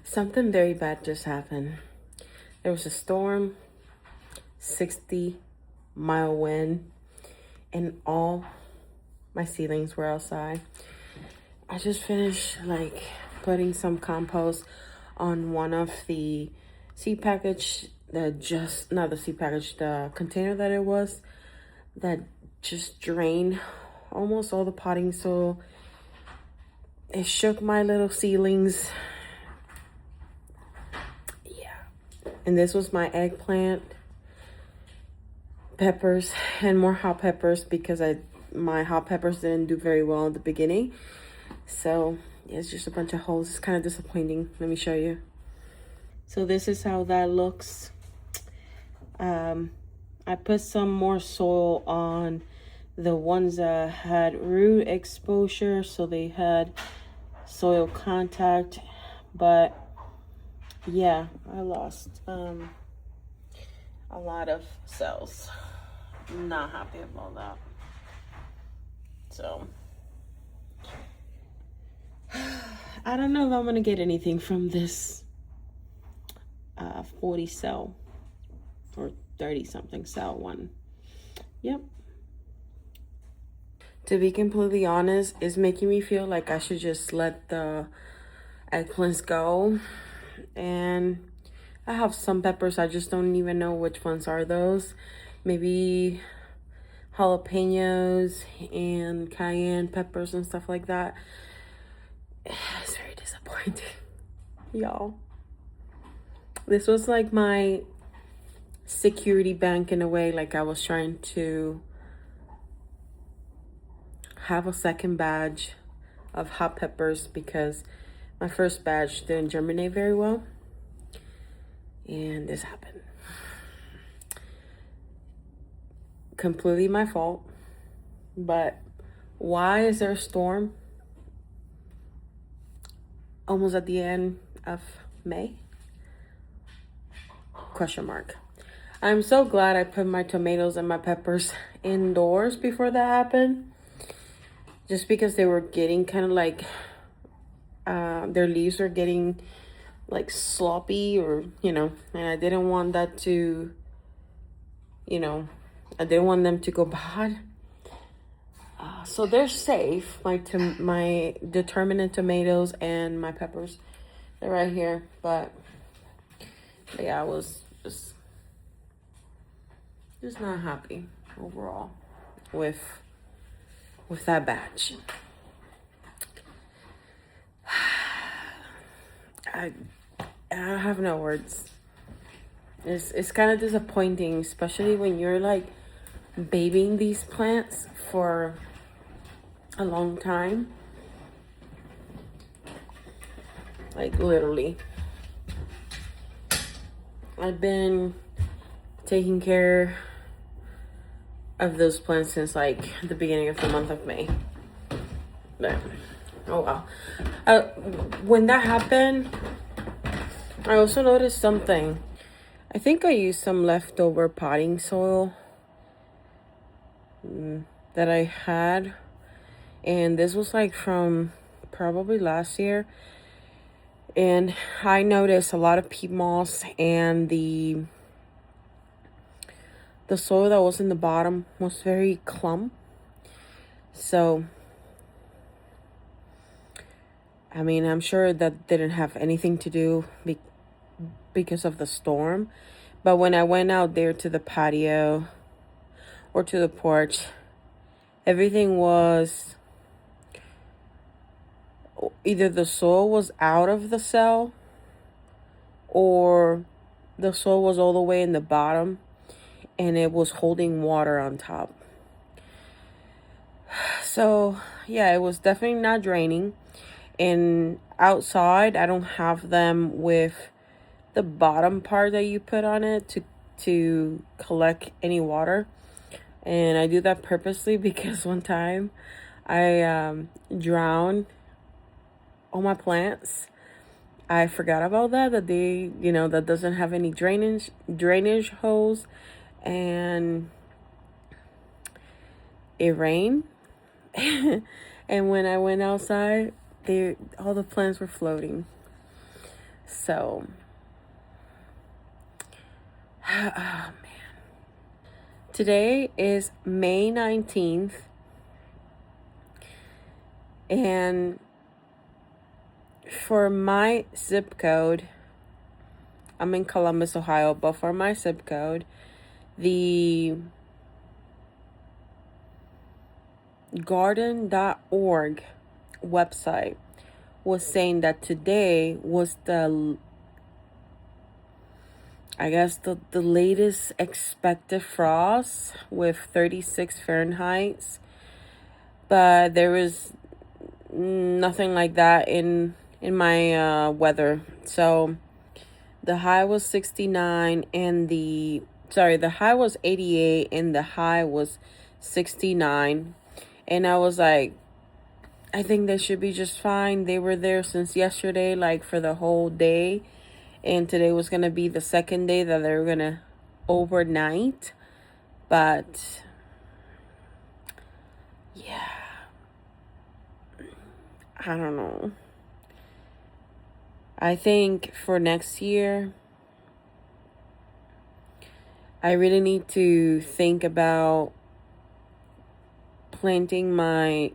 Something very bad just happened. There was a storm, 60-mile wind, and all my ceilings were outside. I just finished putting some compost on one of the seed package not the seed package, the container that just drained almost all the potting soil. It shook my little ceilings. And this was my eggplant, peppers, and more hot peppers because my hot peppers didn't do very well at the beginning. So yeah, it's just a bunch of holes. It's kind of disappointing. Let me show you. So this is how that looks. I put some more soil on the ones that had root exposure, so they had soil contact, but yeah, I lost a lot of cells. Not happy about that. So I don't know if I'm gonna get anything from this 40 cell or 30 something cell one. Yep. To be completely honest, it's making me feel like I should just let the eggplants go. And I have some peppers, I just don't even know which ones are those. Maybe jalapenos and cayenne peppers and stuff like that. It's very disappointing, y'all. This was like my security bank in a way. Like I was trying to have a second batch of hot peppers because my first batch didn't germinate very well. And this happened. Completely my fault. But why is there a storm almost at the end of May? Question mark. I'm so glad I put my tomatoes and my peppers indoors before that happened. Just because they were getting kind of like, their leaves were getting like sloppy, or and I didn't want that to, I didn't want them to go bad. So they're safe. My determinate tomatoes and my peppers, they're right here. But yeah, I was just not happy overall with that batch. I have no words. It's kind of disappointing, especially when you're like babying these plants for a long time. Like literally. I've been taking care of those plants since like the beginning of the month of May. But oh wow. When that happened, I also noticed something. I think I used some leftover potting soil that I had, and this was like from probably last year. And I noticed a lot of peat moss, and the soil that was in the bottom was very clump. So I mean, I'm sure that didn't have anything to do because of the storm. But when I went out there to the patio or to the porch, everything was either the soil was out of the cell or the soil was all the way in the bottom and it was holding water on top. So yeah, it was definitely not draining. And outside, I don't have them with the bottom part that you put on it to collect any water. And I do that purposely because one time I drowned all my plants. I forgot about that they, that doesn't have any drainage holes, and it rained. And when I went outside, all the plants were floating. So, oh man. Today is May 19th, and for my zip code, I'm in Columbus, Ohio, but for my zip code, the garden.org website was saying that today was the latest expected frost with 36 Fahrenheit, but there was nothing like that in my weather. So the high was 69 and the high was 88 and the high was 69. And I was like, I think they should be just fine. They were there since yesterday, like for the whole day. And today was going to be the second day that they were going to overnight. But yeah, I don't know. I think for next year, I really need to think about planting my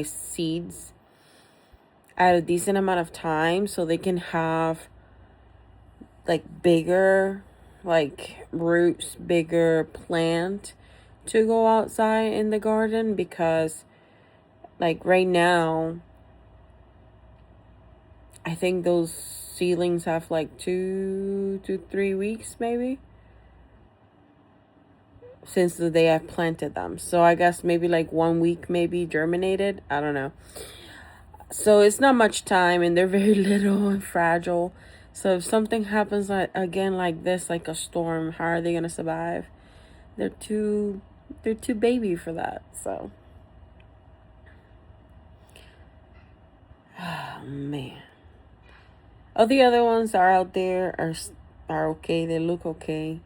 seeds at a decent amount of time so they can have like bigger like roots, bigger plant to go outside in the garden, because like right now I think those seedlings have like 2 to 3 weeks maybe since the day I planted them. So I guess maybe like 1 week maybe germinated. I don't know. So it's not much time and they're very little and fragile. So if something happens again like this, like a storm, how are they gonna survive? They're too baby for that. So oh man. All the other ones are out there are okay. They look okay.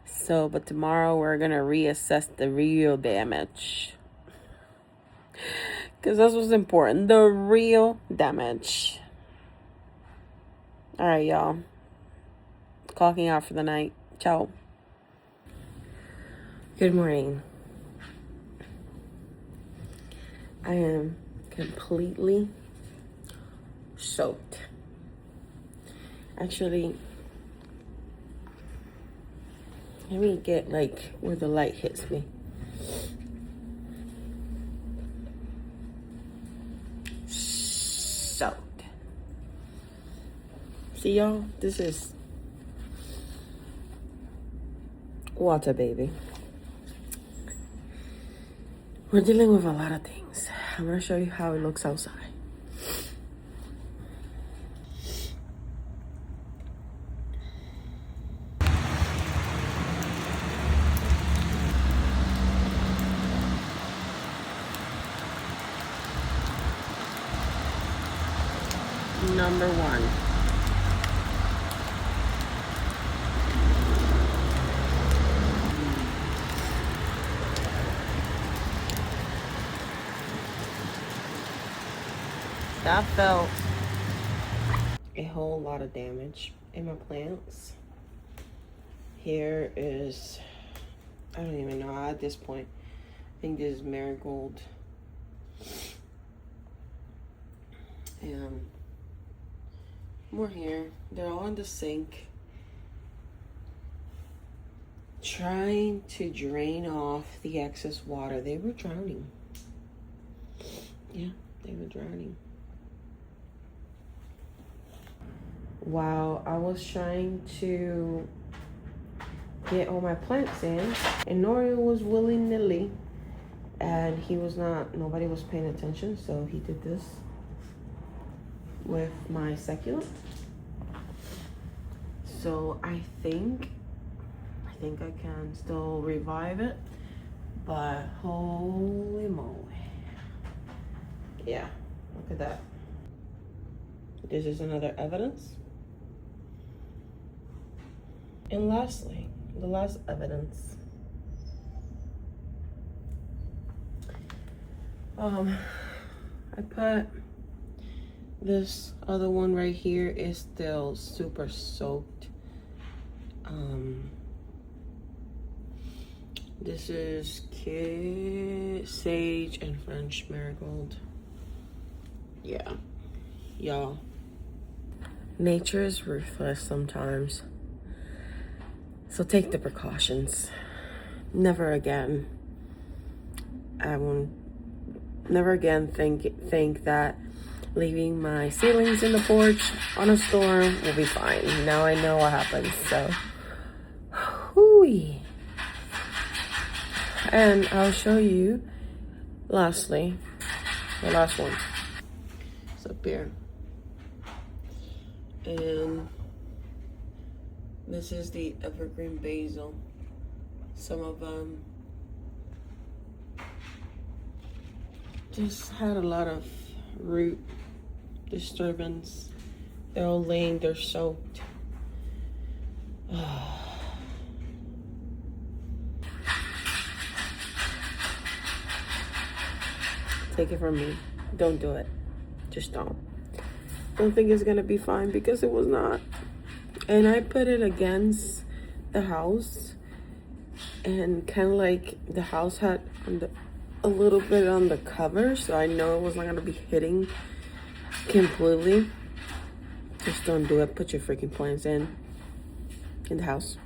So, but tomorrow we're gonna reassess the real damage, because that's what's important. The real damage. All right, y'all. Clocking out for the night. Ciao. Good morning. I am completely soaked. Actually, let me get like where the light hits me. Soaked. See y'all? This is water, baby. We're dealing with a lot of things. I'm gonna show you how it looks outside. Number one. That felt a whole lot of damage in my plants. Here is, I don't even know at this point. I think this is marigold. And more here. They're all in the sink. Trying to drain off the excess water. They were drowning. Yeah, they were drowning. While I was trying to get all my plants in, and Norio was willy-nilly, and he was not, nobody was paying attention, so he did this with my succulent. So I think I can still revive it, but holy moly. Yeah, look at that. This is another evidence. And lastly, the last evidence. I put This other one right here is still super soaked. This is sage and French marigold. Yeah, y'all. Nature is ruthless sometimes. So take the precautions. Never again. I won't never again think that leaving my ceilings in the porch on a storm will be fine. Now I know what happens, so whoo-wee. And I'll show you lastly, the last one. It's up here. And this is the evergreen basil. Some of them just had a lot of root disturbance. They're all laying, they're soaked. Take it from me. Don't do it. Just don't. Don't think it's gonna be fine, because it was not. And I put it against the house, and kind of like the house had a little bit on the cover, so I know it was not gonna be hitting completely. Just don't do it. Put your freaking plants in the house.